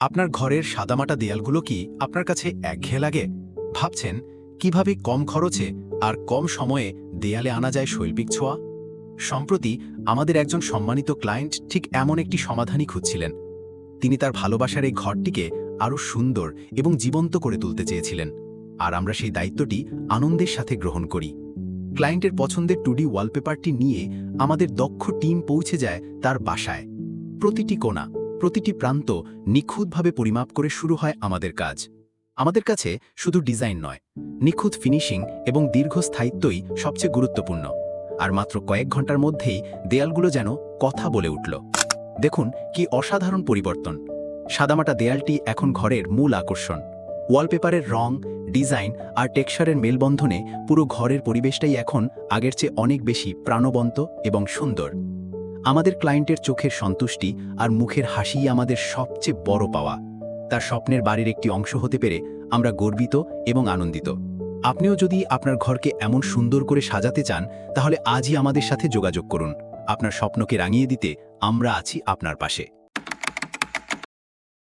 আপনার ঘরের সাদামাটা দেয়ালগুলো কি আপনার কাছে একঘেয়ে লাগে? ভাবছেন কিভাবে কম খরচে আর কম সময়ে দেয়ালে আনা যায় শৈল্পিক ছোঁয়া? সম্প্রতি আমাদের একজন সম্মানিত ক্লায়েন্ট ঠিক এমন একটি সমাধানই খুঁজছিলেন। তিনি তার ভালোবাসার এই ঘরটিকে আরও সুন্দর এবং জীবন্ত করে তুলতে চেয়েছিলেন, আর আমরা সেই দায়িত্বটি আনন্দের সাথে গ্রহণ করি। ক্লায়েন্টের পছন্দের 2D ওয়ালপেপারটি নিয়ে আমাদের দক্ষ টিম পৌঁছে যায় তার বাসায়। প্রতিটি কোণা, প্রতিটি প্রান্ত নিখুঁতভাবে পরিমাপ করে শুরু হয় আমাদের কাজ। আমাদের কাছে শুধু ডিজাইন নয়, নিখুঁত ফিনিশিং এবং দীর্ঘস্থায়িত্বই সবচেয়ে গুরুত্বপূর্ণ। আর মাত্র কয়েক ঘন্টার মধ্যেই দেয়ালগুলো যেন কথা বলে উঠল। দেখুন কি অসাধারণ পরিবর্তন! সাদামাটা দেয়ালটি এখন ঘরের মূল আকর্ষণ। ওয়ালপেপারের রং, ডিজাইন আর টেক্সচারের মেলবন্ধনে পুরো ঘরের পরিবেশটাই এখন আগের চেয়ে অনেক বেশি প্রাণবন্ত এবং সুন্দর। আমাদের ক্লায়েন্টের চোখের সন্তুষ্টি আর মুখের হাসিই আমাদের সবচেয়ে বড় পাওয়া। তার স্বপ্নের বাড়ির একটি অংশ হতে পেরে আমরা গর্বিত এবং আনন্দিত। আপনিও যদি আপনার ঘরকে এমন সুন্দর করে সাজাতে চান, তাহলে আজই আমাদের সাথে যোগাযোগ করুন। আপনার স্বপ্নকে রাঙিয়ে দিতে আমরা আছি আপনার পাশে।